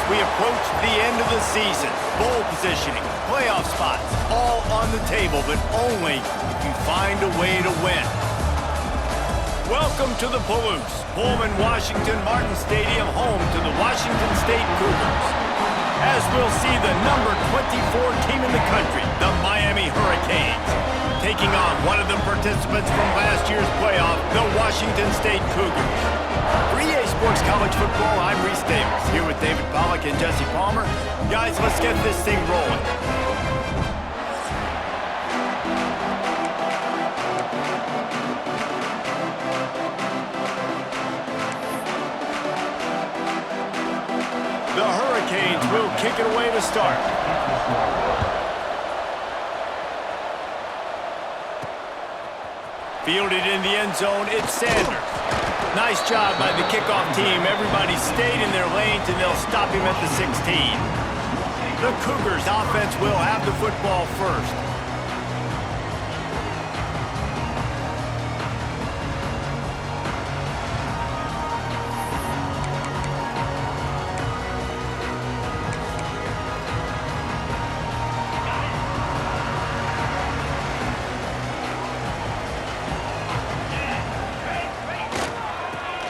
we approach the end of the season. Bowl positioning, playoff spots, all on the table, but only if you find a way to win. Welcome to the Palouse, Pullman Washington Martin Stadium, home to the Washington State Cougars. As we'll see the number 24 team in the country, the Miami Hurricanes, taking on one of the participants from last year's playoff, the Washington State Cougars. For EA Sports College Football, I'm Reese Davis, here with David Pollack and Jesse Palmer. Guys, let's get this thing rolling. The Hurricanes will kick it away to start. Fielded in the end zone, it's Sanders. Nice job by the kickoff team. Everybody stayed in their lanes, and they'll stop him at the 16. The Cougars offense will have the football first.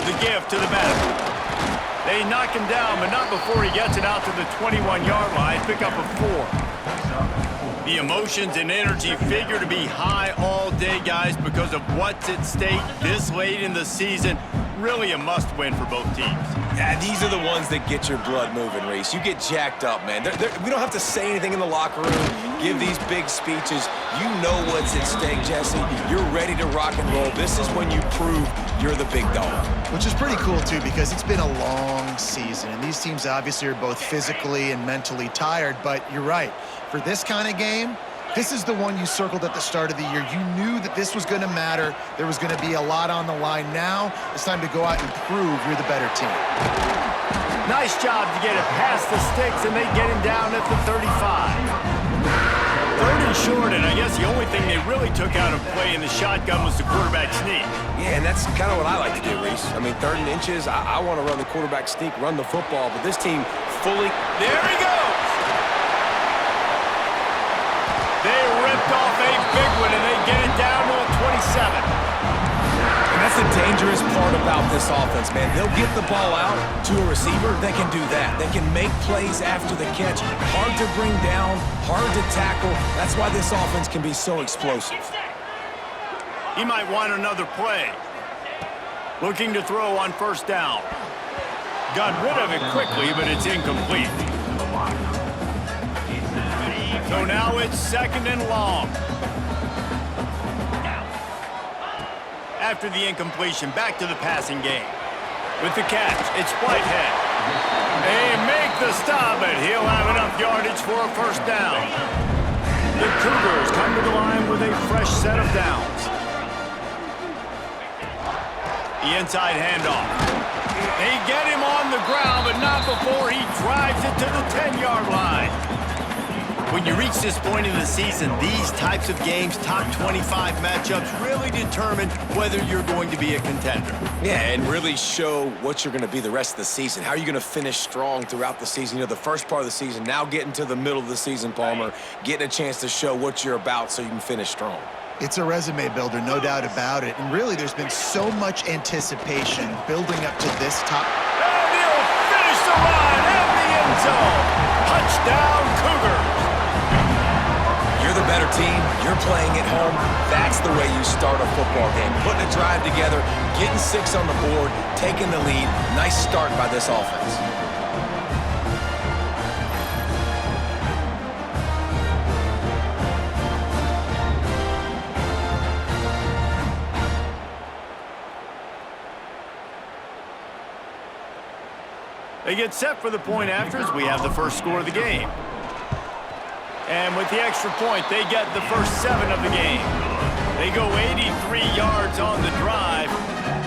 The give to the back. They knock him down, but not before he gets it out to the 21-yard line. Pick up a 4. The emotions and energy figure to be high all day, guys, because of what's at stake this late in the season. Really a must-win for both teams. Yeah, these are the ones that get your blood moving, Reese. You get jacked up, man. We don't have to say anything in the locker room, give these big speeches. You know what's at stake, Jesse. You're ready to rock and roll. This is when you prove you're the big dog. Which is pretty cool, too, because it's been a long season, and these teams obviously are both physically and mentally tired, but you're right. For this kind of game, this is the one you circled at the start of the year. You knew that this was going to matter. There was going to be a lot on the line. Now it's time to go out and prove you're the better team. Nice job to get it past the sticks, and they get him down at the 35. Third and short, and I guess the only thing they really took out of play in the shotgun was the quarterback sneak. Yeah, and that's kind of what I like to do, Reese. I mean, 3rd and inches, I want to run the quarterback sneak, run the football, but this team fully... There he goes! They ripped off a big one, and they get it down to a 27. And that's the dangerous part about this offense, man. They'll get the ball out to a receiver. They can do that. They can make plays after the catch. Hard to bring down, hard to tackle. That's why this offense can be so explosive. He might want another play. Looking to throw on first down. Got rid of it quickly, but it's incomplete. So now it's 2nd and long. After the incompletion, back to the passing game. With the catch, it's Whitehead. They make the stop, but he'll have enough yardage for a first down. The Cougars come to the line with a fresh set of downs. The inside handoff. They get him on the ground, but not before he drives it to the 10-yard line. When you reach this point in the season, these types of games, top 25 matchups, really determine whether you're going to be a contender. Yeah, and really show what you're going to be the rest of the season. How are you going to finish strong throughout the season? You know, the first part of the season, now getting to the middle of the season, Palmer, getting a chance to show what you're about so you can finish strong. It's a resume builder, no doubt about it. And really, there's been so much anticipation building up to this top. And he'll finish the run at the end zone. Touchdown, Cougars. You're the better team. You're playing at home. That's the way you start a football game. Putting a drive together, getting 6 on the board, taking the lead. Nice start by this offense. They get set for the point after as we have the first score of the game. And with the extra point, they get the first 7 of the game. They go 83 yards on the drive.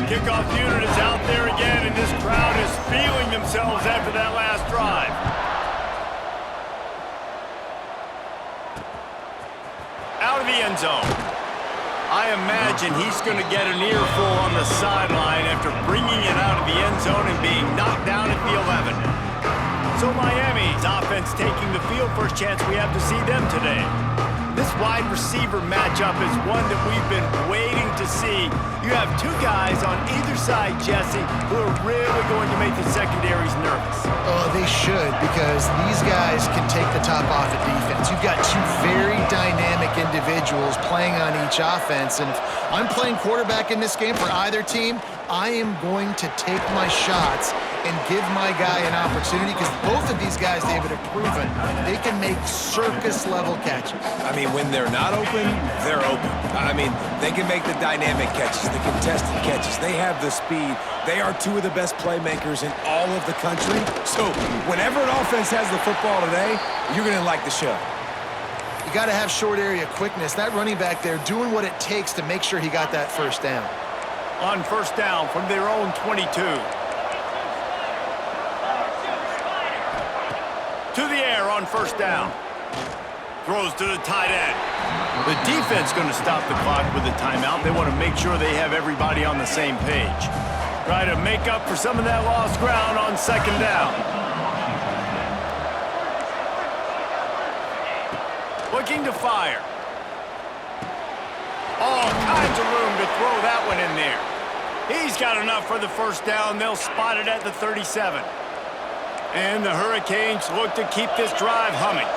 Kickoff unit is out there again, and this crowd is feeling themselves after that last drive. Out of the end zone. I imagine he's going to get an earful on the sideline after bringing it out of the end zone and being knocked down at the 11. So Miami's offense taking the field. First chance we have to see them today. This wide receiver matchup is one that we've been waiting to see. You have two guys on either side, Jesse, who are really going to make the secondaries nervous. Oh, they should, because these guys can take the top off of defense. You've got two very dynamic individuals playing on each offense, and if I'm playing quarterback in this game for either team, I am going to take my shots and give my guy an opportunity, because both of these guys, David, have proven they can make circus-level catches. I mean, when they're not open, they're open. I mean, they can make the dynamic catches, the contested catches. They have the speed. They are two of the best playmakers in all of the country. So whenever an offense has the football today, you're going to like the show. You got to have short area quickness. That running back there doing what it takes to make sure he got that first down. On first down from their own 22. To the air on first down. Throws to the tight end. The defense going to stop the clock with a timeout. They want to make sure they have everybody on the same page. Try to make up for some of that lost ground on second down. Looking to fire. All kinds of room to throw that one in there. He's got enough for the first down. They'll spot it at the 37. And the Hurricanes look to keep this drive humming.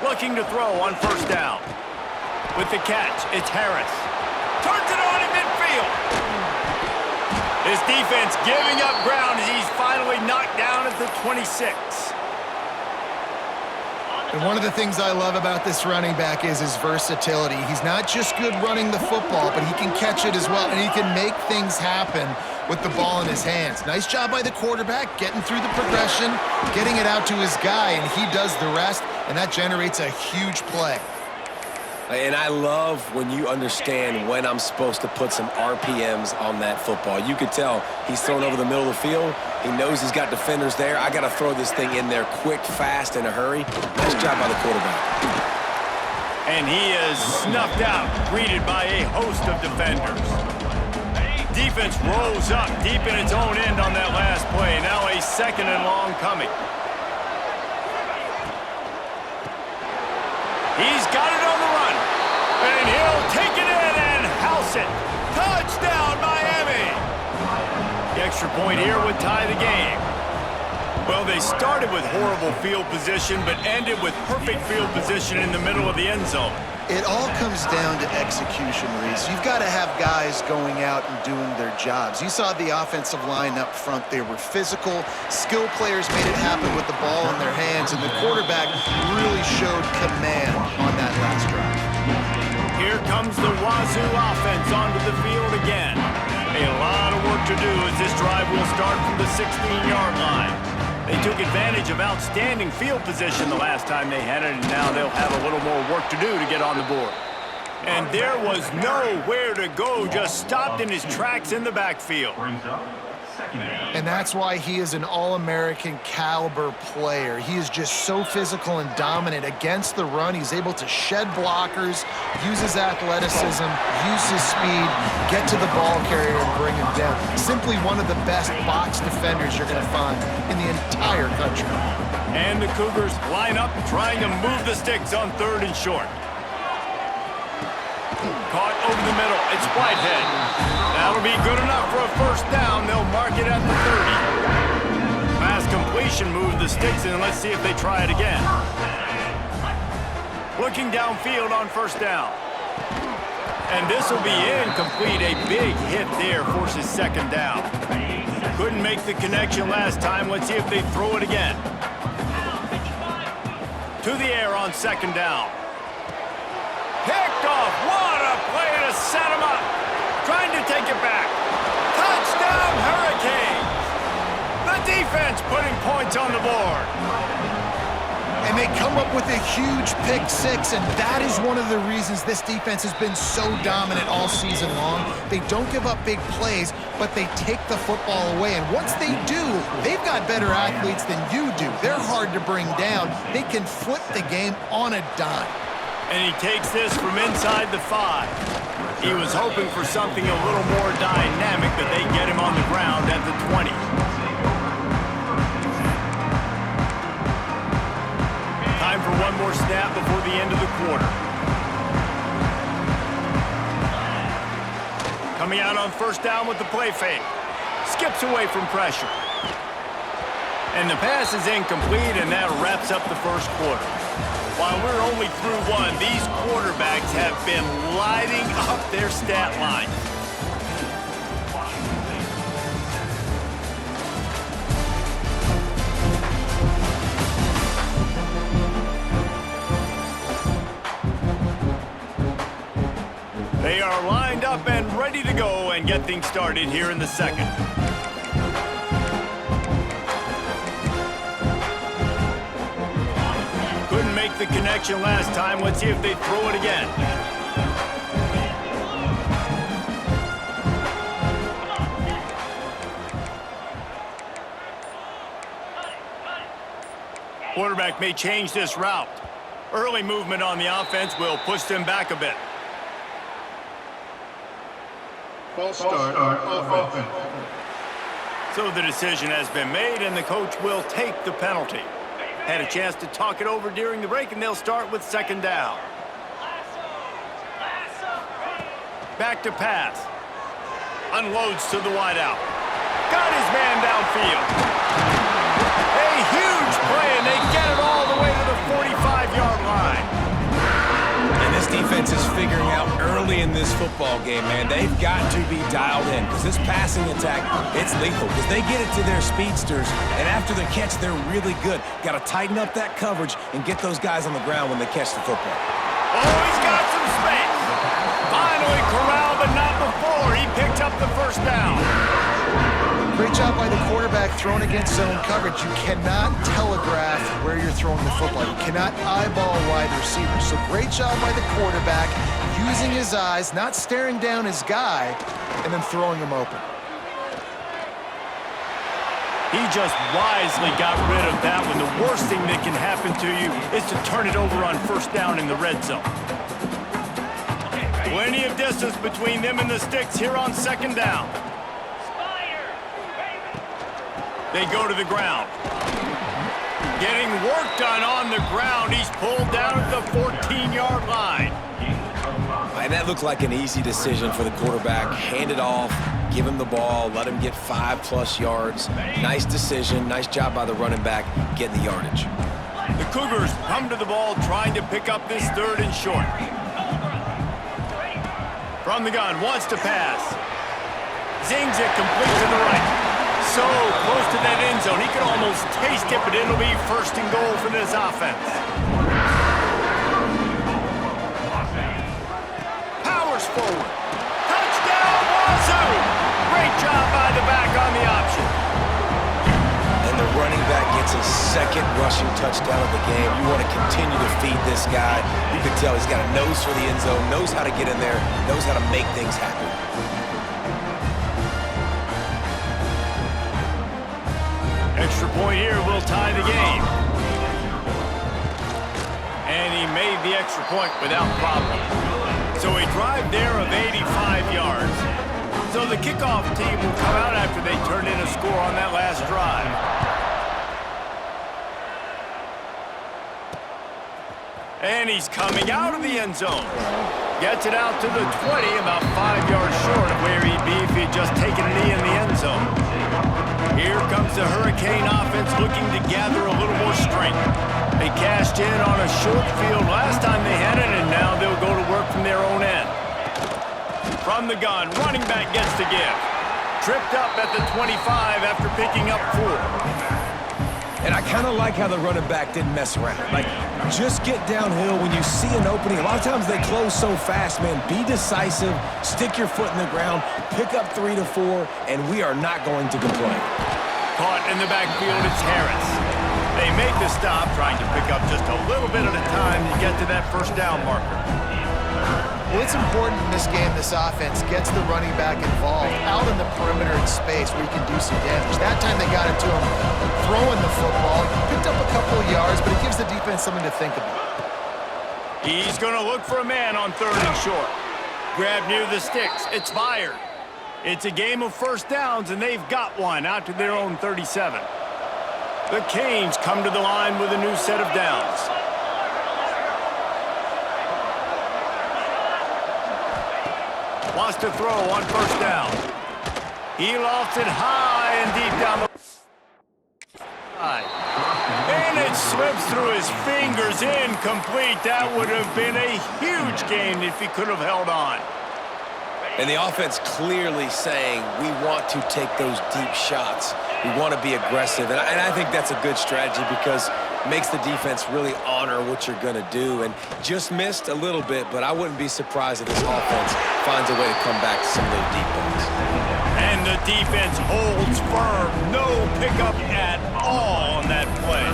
Looking to throw on first down. With the catch, it's Harris. Turns it on in midfield. His defense giving up ground as he's finally knocked down at the 26. And one of the things I love about this running back is his versatility. He's not just good running the football, but he can catch it as well, and he can make things happen with the ball in his hands. Nice job by the quarterback, getting through the progression, getting it out to his guy, and he does the rest, and that generates a huge play. And I love when you understand when I'm supposed to put some RPMs on that football. You could tell he's thrown over the middle of the field. He knows he's got defenders there. I got to throw this thing in there quick, fast, in a hurry. Nice job by the quarterback. And he is snuffed out, greeted by a host of defenders. Defense rolls up deep in its own end on that last play. Now a second and long coming. He's got it on the run. And he'll take it in and house it. Touchdown, Miami! The extra point here would tie the game. Well, they started with horrible field position, but ended with perfect field position in the middle of the end zone. It all comes down to execution, Reese. You've got to have guys going out and doing their jobs. You saw the offensive line up front. They were physical. Skill players made it happen with the ball in their hands, and the quarterback really showed command on that last drive. Here comes the Wazoo offense onto the field again. A lot of work to do as this drive will start from the 16-yard line. They took advantage of outstanding field position the last time they had it, and now they'll have a little more work to do to get on the board. And there was nowhere to go, just stopped in his tracks in the backfield. And that's why he is an All-American caliber player. He is just so physical and dominant against the run. He's able to shed blockers, use his athleticism, use his speed, get to the ball carrier and bring him down. Simply one of the best box defenders you're going to find in the entire country. And the Cougars line up trying to move the sticks on third and short. Caught over the middle. It's Whitehead. That'll be good enough for a first down. They'll mark it at the 30. Pass completion moved the sticks in. Let's see if they try it again. Looking downfield on first down. And this will be incomplete. A big hit there forces second down. Couldn't make the connection last time. Let's see if they throw it again. To the air on second down. Picked off. What a play to set him up. Trying to take it back. Touchdown, Hurricanes. The defense putting points on the board. And they come up with a huge pick six, and that is one of the reasons this defense has been so dominant all season long. They don't give up big plays, but they take the football away. And once they do, they've got better athletes than you do. They're hard to bring down. They can flip the game on a dime. And he takes this from inside the 5. He was hoping for something a little more dynamic, but they get him on the ground at the 20. one more snap before the end of the quarter. Coming out on first down with the play fake. Skips away from pressure. And the pass is incomplete, and that wraps up the first quarter. While we're only through one, these quarterbacks have been lighting up their stat line. They are lined up and ready to go and get things started here in the second. Couldn't make the connection last time. Let's see if they throw it again. Quarterback may change this route. Early movement on the offense will push them back a bit. False start offense. So the decision has been made, and the coach will take the penalty. Had a chance to talk it over during the break, and they'll start with second down. Back to pass. Unloads to the wideout. Got his man downfield. A huge play, and they get it all the way to the 45-yard line. And this defense is figuring out early in this football game, man, they've got to be dialed in because this passing attack, it's lethal because they get it to their speedsters, and after the catch, they're really good. Got to tighten up that coverage and get those guys on the ground when they catch the football. Oh, he's got some space. Finally corralled, but not before. He picked up the first down. Great job by the quarterback throwing against zone coverage. You cannot telegraph where you're throwing the football. You cannot eyeball wide receivers. So great job by the quarterback using his eyes, not staring down his guy, and then throwing him open. He just wisely got rid of that one. The worst thing that can happen to you is to turn it over on first down in the red zone. Plenty of distance between them and the sticks here on second down. They go to the ground. Getting work done on the ground. He's pulled down at the 14-yard line. And that looked like an easy decision for the quarterback. Hand it off, give him the ball, let him get 5+ yards. Nice decision. Nice job by the running back getting the yardage. The Cougars come to the ball trying to pick up this third and short. From the gun, wants to pass. Zings it complete to the right. So close to that end zone, he could almost taste it, but it'll be first and goal for this offense. Powers forward. Touchdown, Wazoo! Great job by the back on the option. And the running back gets his second rushing touchdown of the game. You want to continue to feed this guy. You can tell he's got a nose for the end zone, knows how to get in there, knows how to make things happen. Extra point here will tie the game. And he made the extra point without problem. So a drive there of 85 yards. So the kickoff team will come out after they turn in a score on that last drive. And he's coming out of the end zone. Gets it out to the 20, about 5 yards short of where he'd be if he'd just taken a knee in the end zone. Here comes the Hurricane offense looking to gather a little more strength. They cashed in on a short field last time they had it, and now they'll go to work from their own end. From the gun, running back gets to give. Tripped up at the 25 after picking up 4. And I kind of like how the running back didn't mess around. Like, just get downhill when you see an opening. A lot of times they close so fast, man. Be decisive, stick your foot in the ground, pick up 3 to 4, and we are not going to complain. Caught in the backfield, it's Harris. They make the stop, trying to pick up just a little bit at a time to get to that first down marker. Well, it's important in this game this offense gets the running back involved out in the perimeter in space where he can do some damage. That time they got it to him throwing the football. Picked up a couple of yards, but it gives the defense something to think about. He's going to look for a man on third and short. Grab near the sticks. It's fired. It's a game of first downs, and they've got one out to their own 37. The Canes come to the line with a new set of downs. wants to throw on first down. He lofts it high and deep down the side. And it slips through his fingers, incomplete. That would have been a huge gain if he could have held on. And the offense clearly saying, we want to take those deep shots. We want to be aggressive. And I think that's a good strategy because it makes the defense really honor what you're going to do. And just missed a little bit, but I wouldn't be surprised if this offense finds a way to come back to some of those deep balls. And the defense holds firm. No pickup at all on that play.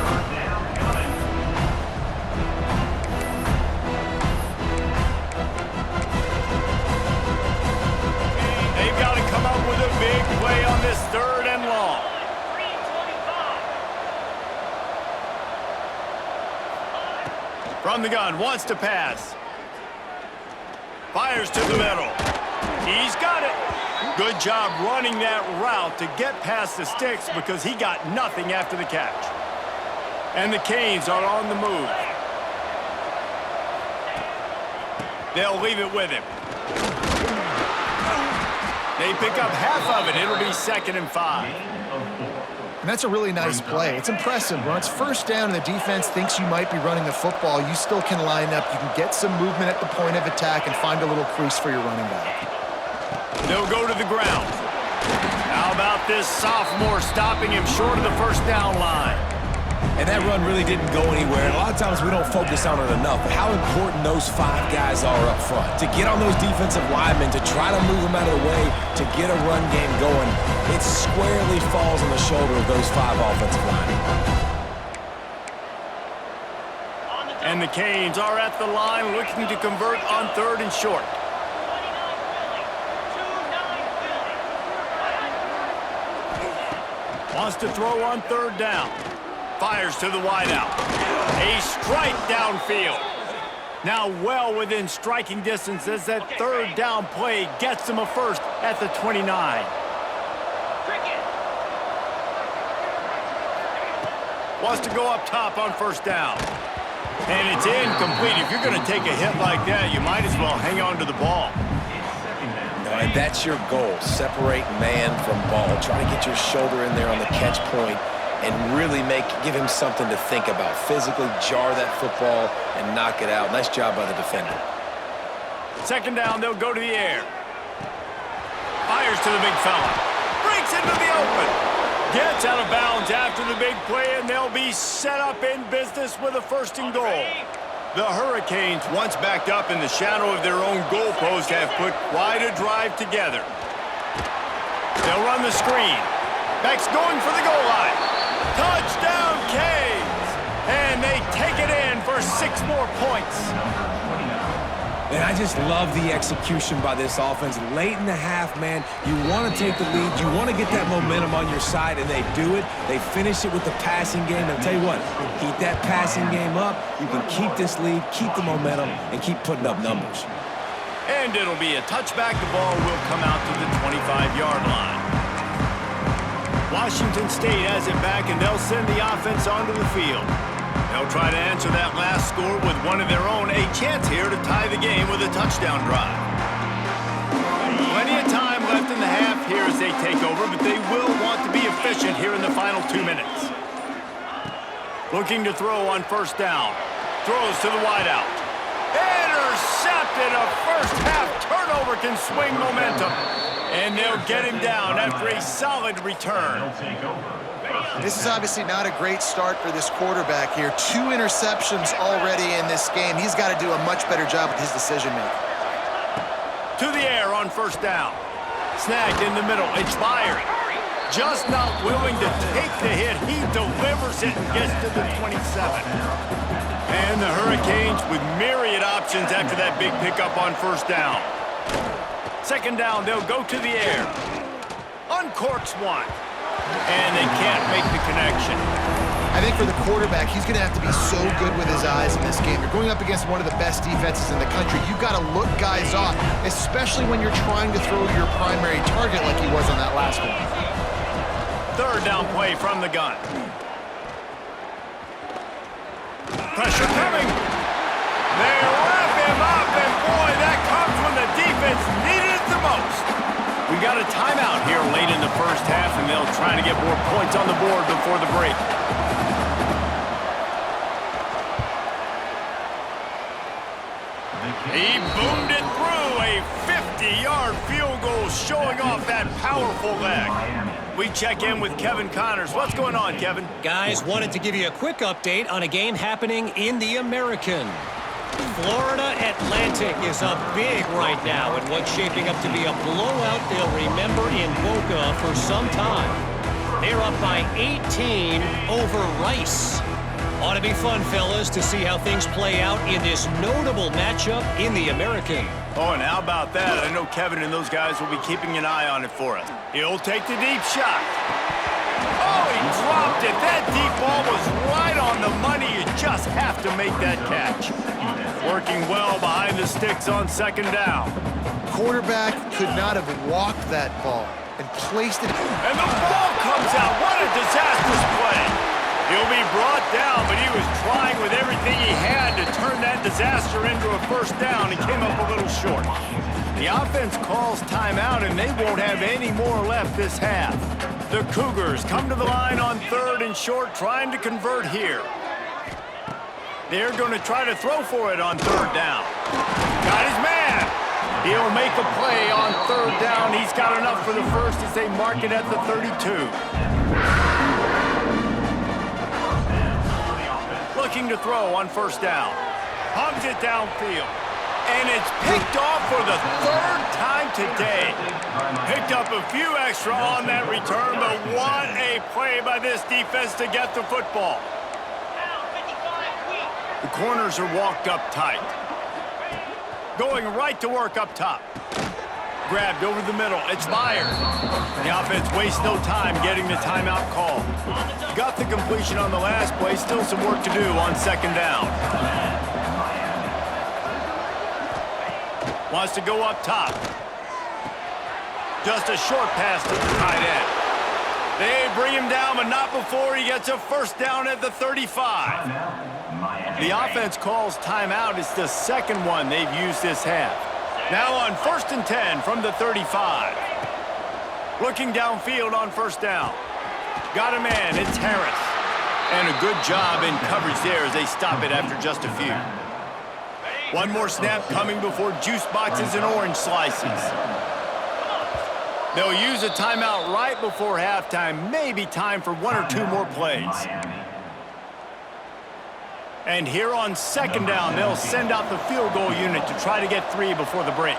They've got to come up with a big play on this 3rd and long. From the gun, wants to pass. Fires to the middle. He's got it. Good job running that route to get past the sticks because he got nothing after the catch. And the Canes are on the move. They'll leave it with him. They pick up half of it. It'll be 2nd and 5. And that's a really nice play. It's impressive. When it's first down and the defense thinks you might be running the football, you still can line up. You can get some movement at the point of attack and find a little crease for your running back. They'll go to the ground. How about this sophomore stopping him short of the first down line? And that run really didn't go anywhere. And a lot of times we don't focus on it enough. But how important those 5 guys are up front. To get on those defensive linemen, to try to move them out of the way, to get a run game going, it squarely falls on the shoulder of those 5 offensive linemen. And the Canes are at the line looking to convert on 3rd and short. Wants to throw on 3rd down. Fires to the wideout. A strike downfield. Now well within striking distance as that 3rd down play gets him a first at the 29. Wants to go up top on first down. And it's incomplete. If you're going to take a hit like that, you might as well hang on to the ball. And that's your goal. Separate man from ball. Try to get your shoulder in there on the catch point and really give him something to think about. Physically jar that football and knock it out. Nice job by the defender. 2nd down, they'll go to the air. Fires to the big fella. Breaks into the open. Gets out of bounds after the big play, and they'll be set up in business with a 1st and goal. The Hurricanes, once backed up in the shadow of their own goalpost, have put quite a drive together. They'll run the screen. Beck's going for the goal line. Touchdown, Canes! And they take it in for 6 more points. And I just love the execution by this offense. Late in the half, man, you want to take the lead. You want to get that momentum on your side, and they do it. They finish it with the passing game. And I'll tell you what, keep that passing game up. You can keep this lead, keep the momentum, and keep putting up numbers. And it'll be a touchback. The ball will come out to the 25-yard line. Washington State has it back, and they'll send the offense onto the field. They'll try to answer that last score with one of their own. A chance here to tie the game with a touchdown drive. Plenty of time left in the half here as they take over, but they will want to be efficient here in the final 2 minutes. Looking to throw on first down. Throws to the wideout. Intercepted. A first-half turnover can swing momentum. And they'll get him down after a solid return. This is obviously not a great start for this quarterback here. 2 interceptions already in this game. He's got to do a much better job with his decision-making. To the air on first down. Snagged in the middle. It's fired. Just not willing to take the hit. He delivers it and gets to the 27. And the Hurricanes with myriad options after that big pickup on first down. 2nd down, they'll go to the air. Uncorks one. And they can't make the connection. I think for the quarterback, he's going to have to be so good with his eyes in this game. You're going up against one of the best defenses in the country. You've got to look guys off, especially when you're trying to throw your primary target like he was on that last one. 3rd down play from the gun. Pressure coming. They wrap him up, and boy, that comes when the defense needed it the most. a timeout here late in the first half, and they'll try to get more points on the board before the break. He boomed it through, a 50-yard field goal showing off that powerful leg. We check in with Kevin Connors. What's going on, Kevin? Guys, wanted to give you a quick update on a game happening in the American. Florida Atlantic is up big right now in what's shaping up to be a blowout they'll remember in Boca for some time. They're up by 18 over Rice. Ought to be fun, fellas, to see how things play out in this notable matchup in the American. Oh, and how about that? I know Kevin and those guys will be keeping an eye on it for us. He'll take the deep shot. Oh, he dropped it. That deep ball was right on the money. You just have to make that catch. Working well behind the sticks on second down. Quarterback could not have walked that ball and placed it. And the ball comes out. What a disastrous play. He'll be brought down, but he was trying with everything he had to turn that disaster into a first down. He came up a little short. The offense calls timeout, and they won't have any more left this half. The Cougars come to the line on 3rd and short, trying to convert here. They're going to try to throw for it on 3rd down. Got his man. He'll make a play on 3rd down. He's got enough for the first as they mark it at the 32. Looking to throw on 1st down. Pumps it downfield. And it's picked off for the 3rd time today. Picked up a few extra on that return, but what a play by this defense to get the football. The corners are walked up tight. Going right to work up top. Grabbed over the middle. It's Myers. The offense wastes no time getting the timeout call. Got the completion on the last play. Still some work to do on 2nd down. Wants to go up top. Just a short pass to the tight end. They bring him down, but not before he gets a 1st down at the 35. The offense calls timeout. It's the 2nd one they've used this half. Now on 1st and 10 from the 35. Looking downfield on 1st down. Got a man. It's Harris. And a good job in coverage there as they stop it after just a few. One more snap coming before juice boxes and orange slices. They'll use a timeout right before halftime. Maybe time for 1 or 2 more plays. And here on 2nd down, they'll send out the field goal unit to try to get 3 before the break.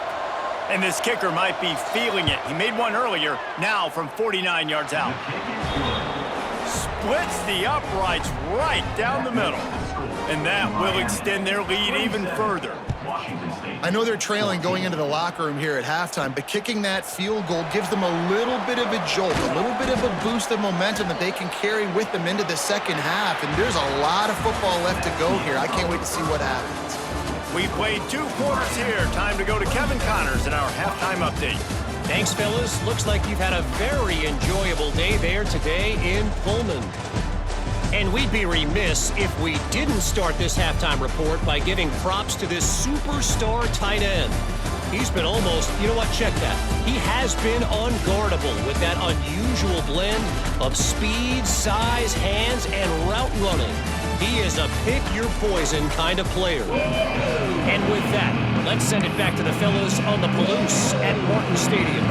And this kicker might be feeling it. He made one earlier, now from 49 yards out. Splits the uprights right down the middle. And that will extend their lead even further. I know they're trailing going into the locker room here at halftime, but kicking that field goal gives them a little bit of a jolt, a little bit of a boost of momentum that they can carry with them into the 2nd half. And there's a lot of football left to go here. I can't wait to see what happens. We've played 2 quarters here. Time to go to Kevin Connors in our halftime update. Thanks, fellas. Looks like you've had a very enjoyable day there today in Pullman. And we'd be remiss if we didn't start this halftime report by giving props to this superstar tight end. He's been almost, you know what, check that. He has been unguardable with that unusual blend of speed, size, hands, and route running. He is a pick-your-poison kind of player. And with that, let's send it back to the fellas on the Palouse at Martin Stadium.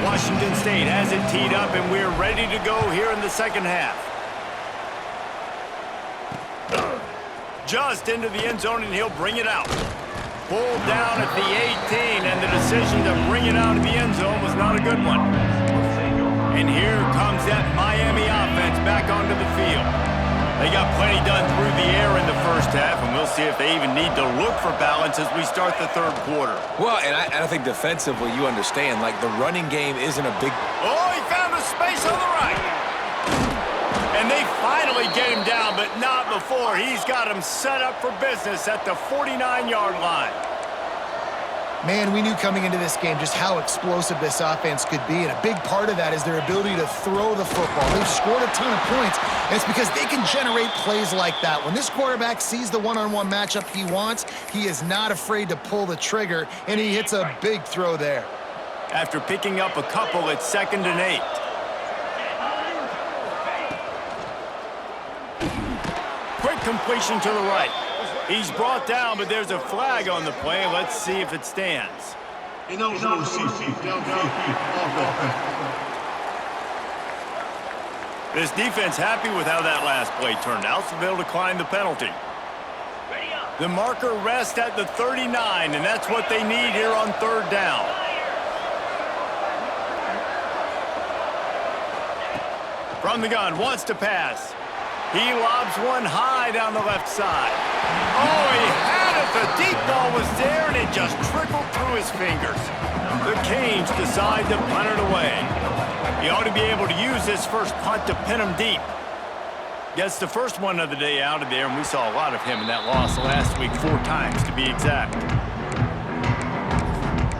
Washington State has it teed up, and we're ready to go here in the 2nd half. Just into the end zone, and he'll bring it out. Pulled down at the 18, and the decision to bring it out of the end zone was not a good one. And here comes that Miami offense back onto the field. They got plenty done through the air in the first half, and we'll see if they even need to look for balance as we start the 3rd quarter. Well, and I think defensively, you understand, like the running game isn't a big... Oh, he found a space on the right. And they finally get him down, but not before. He's got him set up for business at the 49-yard line. Man, we knew coming into this game just how explosive this offense could be, and a big part of that is their ability to throw the football. They've scored a ton of points, and it's because they can generate plays like that. When this quarterback sees the one-on-one matchup he wants, he is not afraid to pull the trigger, and he hits a big throw there. after picking up a couple at 2nd and 8. Quick completion to the right. He's brought down, but there's a flag on the play. Let's see if it stands. Ineligible safety, downfield, offense. This defense happy with how that last play turned out, so they'll decline the penalty. The marker rests at the 39, and that's what they need here on 3rd down. From the gun, wants to pass. He lobs one high down the left side. Oh, he had it. The deep ball was there, and it just trickled through his fingers. The Canes decide to punt it away. He ought to be able to use this first punt to pin him deep. Gets the first one of the day out of there, and we saw a lot of him in that loss last week, 4 times to be exact.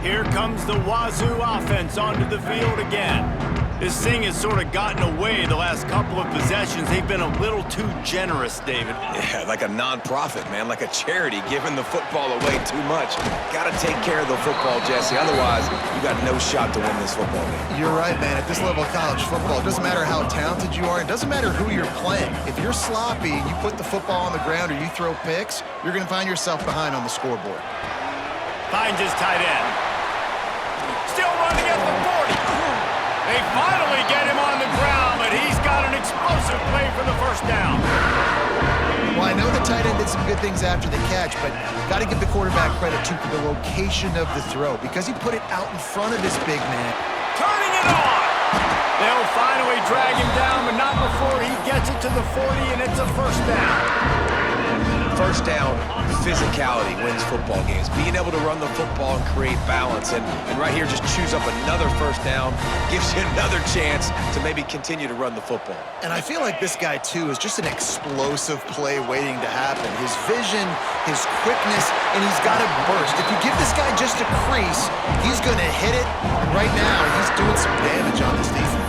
Here comes the Wazoo offense onto the field again. This thing has sort of gotten away the last couple of possessions. They've been a little too generous, David. Yeah, like a non-profit, man, like a charity, giving the football away too much. Got to take care of the football, Jesse. Otherwise, you got no shot to win this football game. You're right, man. At this level of college football, it doesn't matter how talented you are. It doesn't matter who you're playing. If you're sloppy, you put the football on the ground or you throw picks, you're going to find yourself behind on the scoreboard. Finds his tight end. Still running at the 40. They finally get him on the ground, but he's got an explosive play for the first down. Well, I know the tight end did some good things after the catch, but got to give the quarterback credit, too, for the location of the throw because he put it out in front of his big man. Turning it on. They'll finally drag him down, but not before he gets it to the 40, and it's a first down. First down, physicality wins football games. Being able to run the football and create balance. And right here, just choose up another first down, gives you another chance to maybe continue to run the football. And I feel like this guy, too, is just an explosive play waiting to happen. His vision, his quickness, and he's got a burst. If you give this guy just a crease, he's going to hit it. And right now, he's doing some damage on this defense.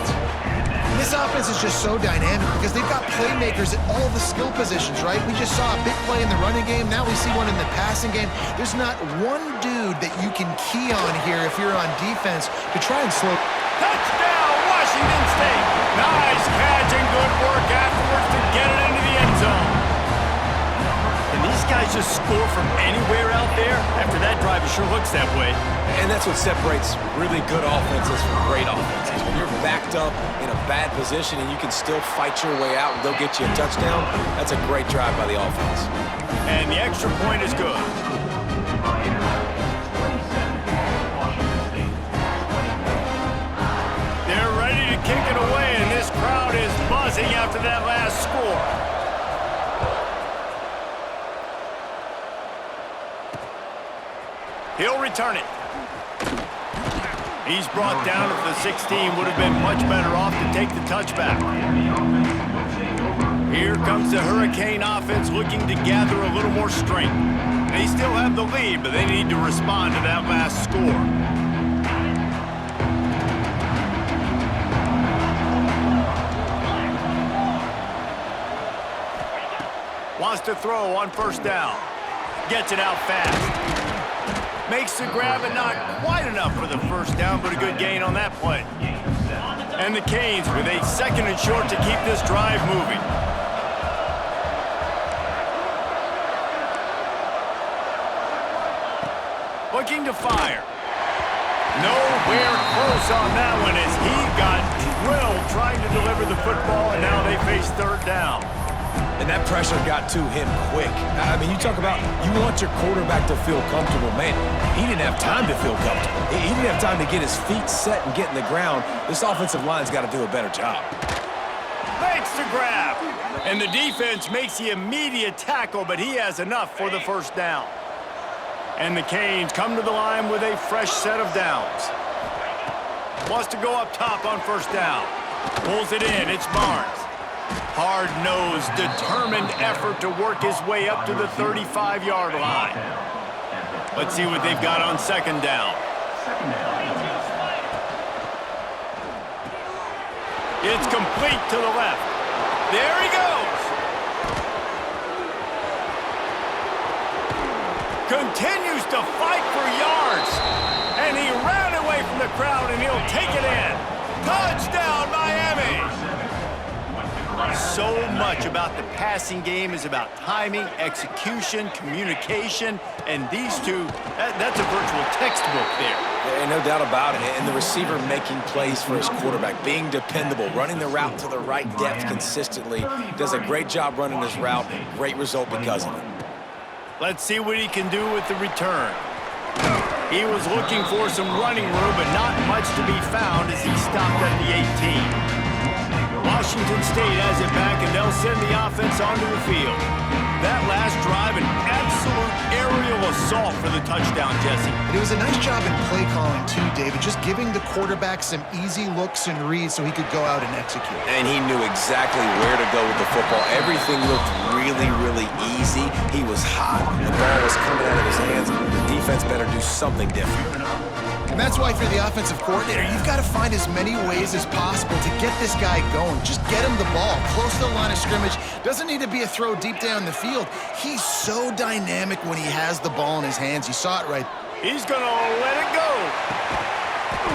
This offense is just so dynamic because they've got playmakers at all the skill positions, right? We just saw a big play in the running game. Now we see one in the passing game. There's not one dude that you can key on here if you're on defense to try and slow. Touchdown, Washington State. Nice catch and good work afterwards to get it into the end zone. And these guys just score from anywhere out there. After that drive, it sure looks that way. And that's what separates really good offenses from great offenses. When you're backed up in a bad position and you can still fight your way out and they'll get you a touchdown, that's a great drive by the offense. And the extra point is good. They're ready to kick it away, and this crowd is buzzing after that last score. He'll return it. He's brought down at the 16. Would have been much better off to take the touchback. Here comes the Hurricane offense looking to gather a little more strength. They still have the lead, but they need to respond to that last score. Wants to throw on first down. Gets it out fast. Makes the grab, but not quite enough for the first down, but a good gain on that play. And the Canes with a 2nd and short to keep this drive moving. Looking to fire. Nowhere close on that one as he got drilled trying to deliver the football, and now they face 3rd down. And that pressure got to him quick. I mean, you talk about you want your quarterback to feel comfortable. Man, he didn't have time to feel comfortable. He didn't have time to get his feet set and get in the ground. This offensive line's got to do a better job. Makes the grab. And the defense makes the immediate tackle, but he has enough for the first down. And the Canes come to the line with a fresh set of downs. Wants to go up top on first down. Pulls it in. It's Barnes. Hard-nosed, determined effort to work his way up to the 35-yard line. Let's see what they've got on 2nd down. It's complete to the left. There he goes. Continues to fight for yards. And he ran away from the crowd, and he'll take it in. Touchdown, Miami! So much about the passing game is about timing, execution, communication, and these two, that's a virtual textbook there. And no doubt about it. And the receiver making plays for his quarterback, being dependable, running the route to the right depth consistently. Does a great job running his route. Great result because of it. Let's see what he can do with the return. He was looking for some running room, but not much to be found as he stopped at the 18. Washington State has it back, and they'll send the offense onto the field. That last drive, an absolute aerial assault for the touchdown, Jesse. And it was a nice job in play calling, too, David, just giving the quarterback some easy looks and reads so he could go out and execute. And he knew exactly where to go with the football. Everything looked really, really easy. He was hot. The ball was coming out of his hands. The defense better do something different. And that's why for the offensive coordinator, you've got to find as many ways as possible to get this guy going. Just get him the ball close to the line of scrimmage. Doesn't need to be a throw deep down the field. He's so dynamic when he has the ball in his hands. You saw it right. He's going to let it go.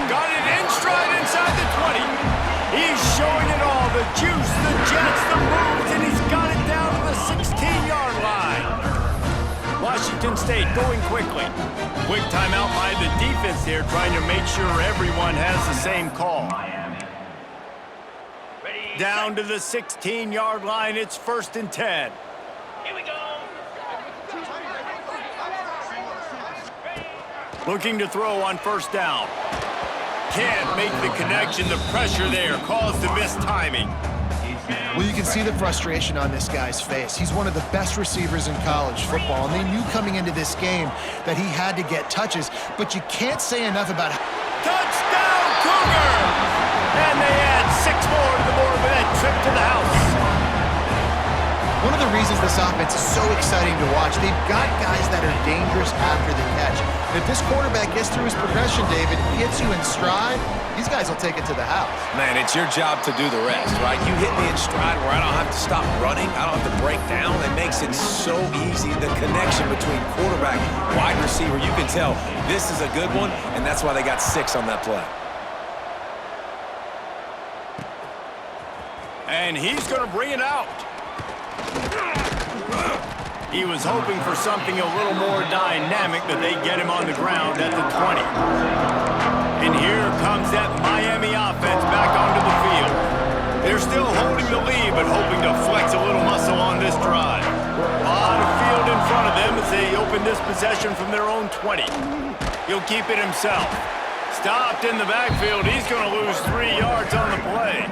Got it in stride inside the 20. He's showing it all. The juice, the jets, the moves, and he's got it down to the 16-yard line. Washington State going quickly. Quick timeout by the defense here, trying to make sure everyone has the same call. Down to the 16-yard line, it's 1st and 10. Here we go. Looking to throw on 1st down. Can't make the connection. The pressure there caused the missed timing. Well, you can see the frustration on this guy's face. He's one of the best receivers in college football, and they knew coming into this game that he had to get touches, but you can't say enough about touchdown Cougars! And they add 6 more to the board with that trip to the house. One of the reasons this offense is so exciting to watch, they've got guys that are dangerous after the catch. And if this quarterback gets through his progression, David, gets you in stride, these guys will take it to the house. Man, it's your job to do the rest, right? You hit me in stride where I don't have to stop running. I don't have to break down. It makes it so easy. The connection between quarterback, wide receiver, you can tell this is a good one, and that's why they got 6 on that play. And he's going to bring it out. He was hoping for something a little more dynamic, but they get him on the ground at the 20. And here comes that Miami offense back onto the field. They're still holding the lead, but hoping to flex a little muscle on this drive. A lot of field in front of them as they open this possession from their own 20. He'll keep it himself. Stopped in the backfield. He's going to lose 3 yards on the play.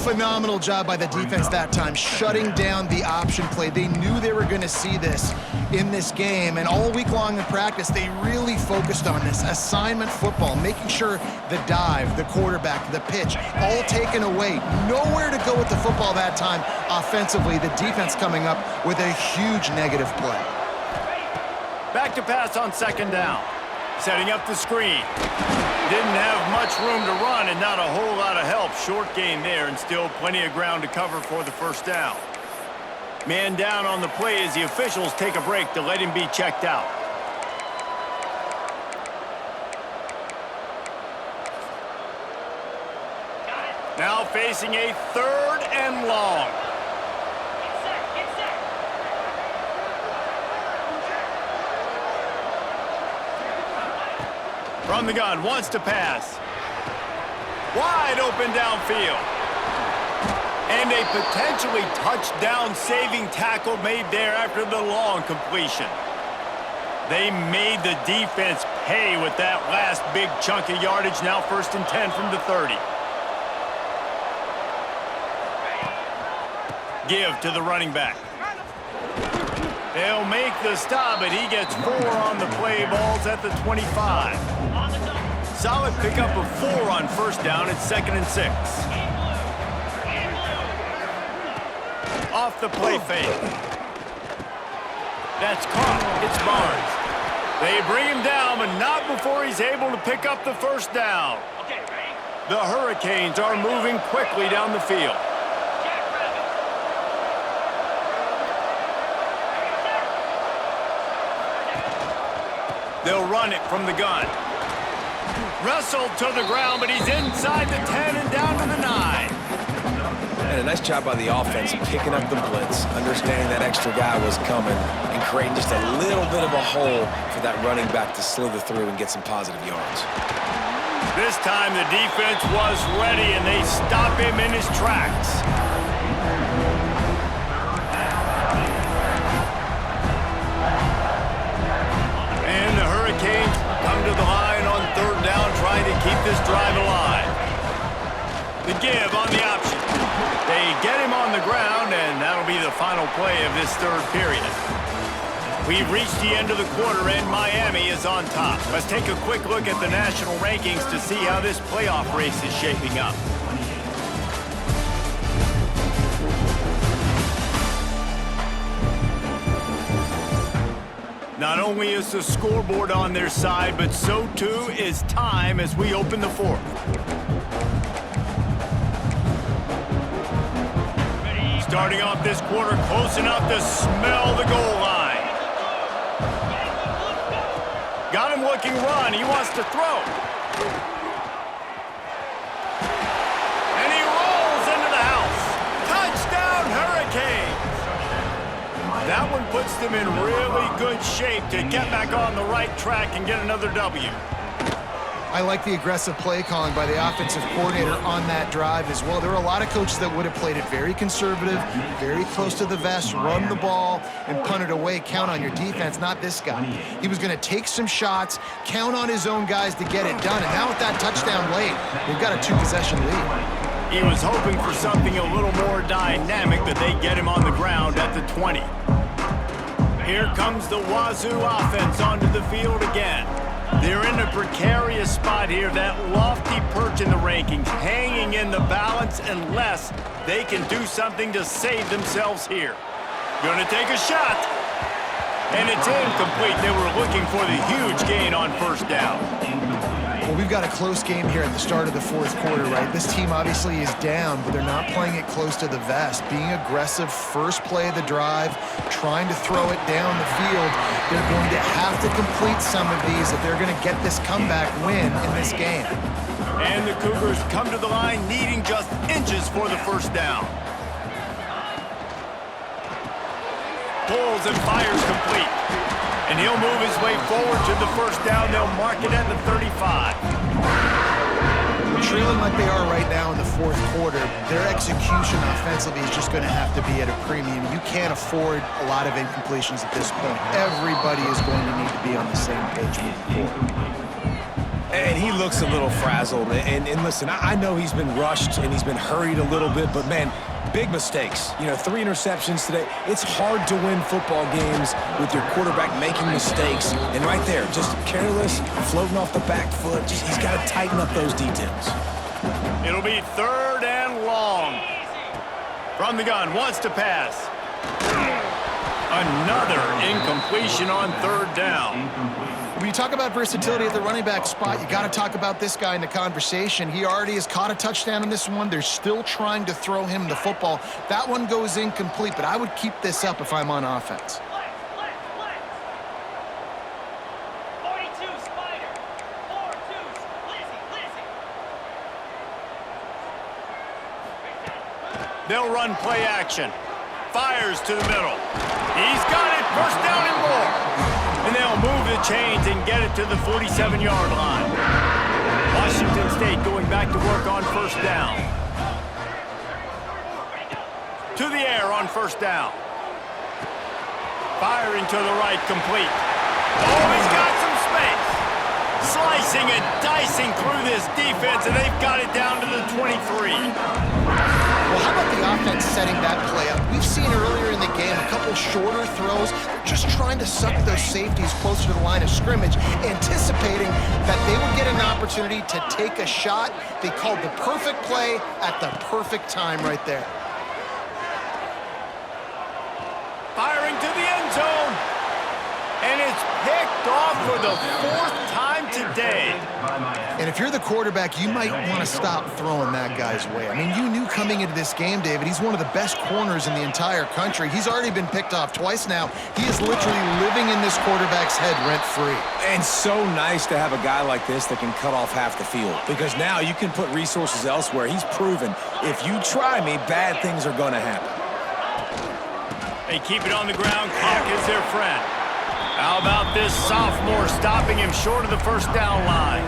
Phenomenal job by the defense that time, shutting down the option play. They knew they were going to see this in this game, and all week long in practice, they really focused on this assignment football, making sure the dive, the quarterback, the pitch, all taken away. Nowhere to go with the football that time offensively. The defense coming up with a huge negative play. Back to pass on 2nd down. Setting up the screen. Didn't have much room to run and not a whole lot of help. Short gain there and still plenty of ground to cover for the 1st down. Man down on the play as the officials take a break to let him be checked out. Now facing a 3rd and long. From the gun, wants to pass. Wide open downfield. And a potentially touchdown-saving tackle made there after the long completion. They made the defense pay with that last big chunk of yardage. Now 1st and 10 from the 30. Give to the running back. They'll make the stop, but he gets 4 on the play. Balls at the 25. Solid pickup of 4 on 1st down. It's 2nd and 6. Off the play fake. That's caught. It's Barnes. They bring him down, but not before he's able to pick up the 1st down. The Hurricanes are moving quickly down the field. They'll run it from the gun. Wrestled to the ground, but he's inside the 10 and down to the 9. And a nice job by the offense picking up the blitz, understanding that extra guy was coming, and creating just a little bit of a hole for that running back to slither through and get some positive yards. This time the defense was ready, and they stop him in his tracks. And the Hurricanes come to the line on 3rd down, trying to keep this drive alive. The give on the option. They get him on the ground, and that'll be the final play of this 3rd period. We've reached the end of the quarter, and Miami is on top. Let's take a quick look at the national rankings to see how this playoff race is shaping up. Not only is the scoreboard on their side, but so too is time as we open the 4th. Starting off this quarter close enough to smell the goal line. Got him looking run. He wants to throw. And he rolls into the house. Touchdown, Hurricanes. That one puts them in really good shape to get back on the right track and get another W. I like the aggressive play calling by the offensive coordinator on that drive as well. There were a lot of coaches that would have played it very conservative, very close to the vest, run the ball, and punt it away. Count on your defense, not this guy. He was going to take some shots, count on his own guys to get it done. And now with that touchdown late, they've got a 2-possession lead. He was hoping for something a little more dynamic, but they get him on the ground at the 20. Here comes the Wazoo offense onto the field again. They're in a precarious spot here, that lofty perch in the rankings, hanging in the balance unless they can do something to save themselves here. Gonna take a shot, and it's incomplete. They were looking for the huge gain on 1st down. Well, we've got a close game here at the start of the 4th quarter, right? This team obviously is down, but they're not playing it close to the vest. Being aggressive, first play of the drive, trying to throw it down the field. They're going to have to complete some of these if they're going to get this comeback win in this game. And the Cougars come to the line needing just inches for the 1st down. Pulls and fires complete. And he'll move his way forward to the 1st down. They'll mark it at the 35. Trailing like they are right now in the 4th quarter, their execution offensively is just going to have to be at a premium. You can't afford a lot of incompletions at this point. Everybody is going to need to be on the same page moving forward. And he looks a little frazzled. And listen, I know he's been rushed and he's been hurried a little bit, but man, big mistakes. 3 interceptions today. It's hard to win football games with your quarterback making mistakes. And right there, just careless, floating off the back foot. He's got to tighten up those details. It'll be 3rd and long. From the gun, wants to pass. Another incompletion on 3rd down. When you talk about versatility at the running back spot, you got to talk about this guy in the conversation. He already has caught a touchdown in this one. They're still trying to throw him the football. That one goes incomplete, but I would keep this up if I'm on offense. 42 Spider. 4-2. Lizzie. They'll run play action. Fires to the middle. He's got it. 1st down and more. And they'll move the chains and get it to the 47-yard line. Washington State going back to work on 1st down. To the air on 1st down. Firing to the right, complete. Oh, he's got some space. Slicing and dicing through this defense, and they've got it down to the 23. Well, how about the offense setting that play up? We've seen earlier in the game a couple shorter throws. They're just trying to suck those safeties closer to the line of scrimmage, anticipating that they would get an opportunity to take a shot. They called the perfect play at the perfect time right there. Firing to the end zone. And it's picked off for the 4th time today. And if you're the quarterback, you might want to stop throwing that guy's way. I mean, you knew coming into this game, David, he's one of the best corners in the entire country. He's already been picked off twice now. He is literally living in this quarterback's head rent-free. And so nice to have a guy like this that can cut off half the field, because now you can put resources elsewhere. He's proven if you try me, bad things are going to happen. They keep it on the ground. Clock is their friend. How about this sophomore stopping him short of the first down line?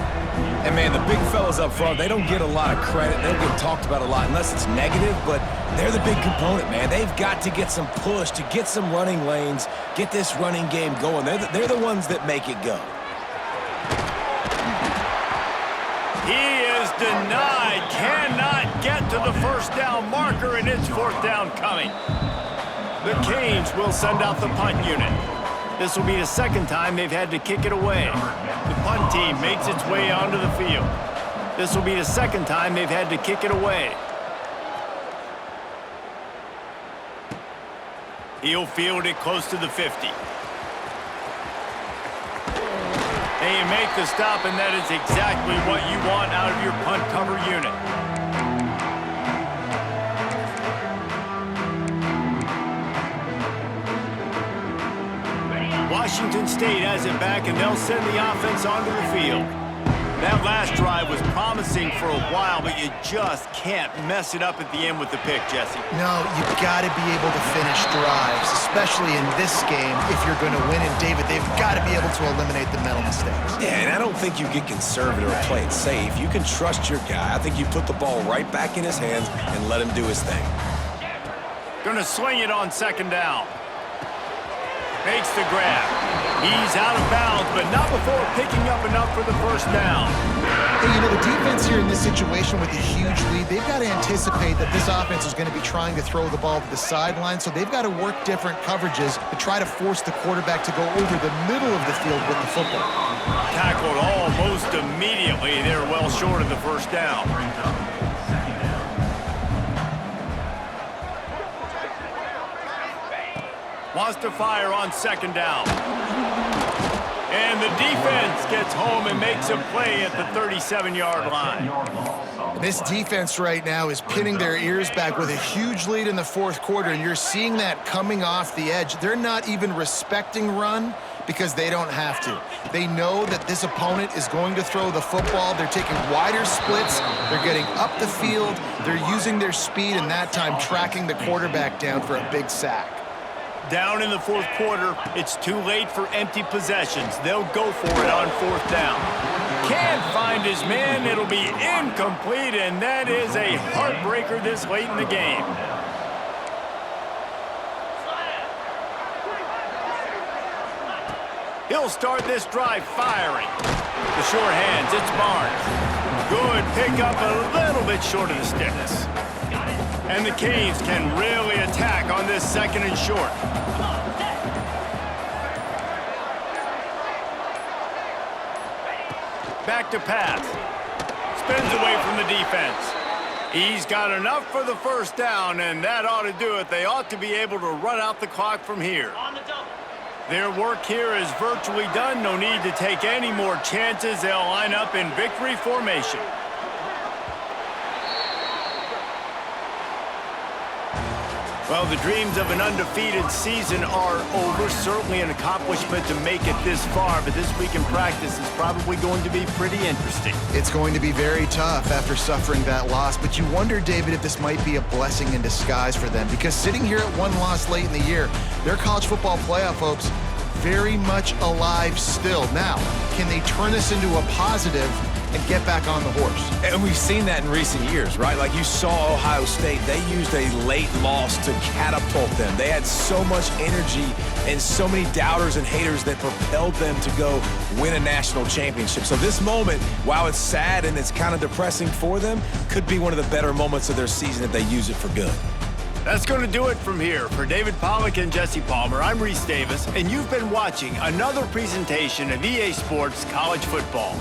And, man, the big fellas up front, they don't get a lot of credit. They don't get talked about a lot unless it's negative, but they're the big component, man. They've got to get some push, to get some running lanes, get this running game going. They're the ones that make it go. He is denied. Cannot get to the first down marker, and it's fourth down coming. The Canes will send out the punt unit. This will be the second time they've had to kick it away. The punt team makes its way onto the field. This will be the second time they've had to kick it away. He'll field it close to the 50. They make the stop, and that is exactly what you want out of your punt cover unit. Washington State has it back, and they'll send the offense onto the field. That last drive was promising for a while, but you just can't mess it up at the end with the pick, Jesse. No, you've got to be able to finish drives, especially in this game if you're going to win. And, David, they've got to be able to eliminate the mental mistakes. Yeah, and I don't think you get conservative or play it safe. You can trust your guy. I think you put the ball right back in his hands and let him do his thing. Gonna swing it on second down. Makes the grab. He's out of bounds, but not before picking up enough for the first down. Hey, you know, the defense here in this situation with a huge lead, they've got to anticipate that this offense is going to be trying to throw the ball to the sideline, so they've got to work different coverages to try to force the quarterback to go over the middle of the field with the football. Tackled almost immediately. They're well short of the first down. Wants to fire on second down. And the defense gets home and makes a play at the 37-yard line. This defense right now is pinning their ears back with a huge lead in the fourth quarter, and you're seeing that coming off the edge. They're not even respecting run because they don't have to. They know that this opponent is going to throw the football. They're taking wider splits. They're getting up the field. They're using their speed, and that time tracking the quarterback down for a big sack. Down in the fourth quarter, it's too late for empty possessions. They'll go for it on fourth down. Can't find his man. It'll be incomplete, and that is a heartbreaker this late in the game. He'll start this drive firing. The short hands, it's Barnes. Good pickup, a little bit short of the sticks. And the Canes can really attack on this second and short. Back to pass. Spins away from the defense. He's got enough for the first down, and that ought to do it. They ought to be able to run out the clock from here. On the double. Their work here is virtually done. No need to take any more chances. They'll line up in victory formation. Well, the dreams of an undefeated season are over. Certainly an accomplishment to make it this far, but this week in practice is probably going to be pretty interesting. It's going to be very tough after suffering that loss, but you wonder, David, if this might be a blessing in disguise for them, because sitting here at one loss late in the year, their college football playoff hopes very much alive still. Now, can they turn this into a positive and get back on the horse? And we've seen that in recent years, right? Like you saw Ohio State, they used a late loss to catapult them. They had so much energy and so many doubters and haters that propelled them to go win a national championship. So this moment, while it's sad and it's kind of depressing for them, could be one of the better moments of their season if they use it for good. That's going to do it from here. For David Pollack and Jesse Palmer, I'm Reese Davis, and you've been watching another presentation of EA Sports College Football.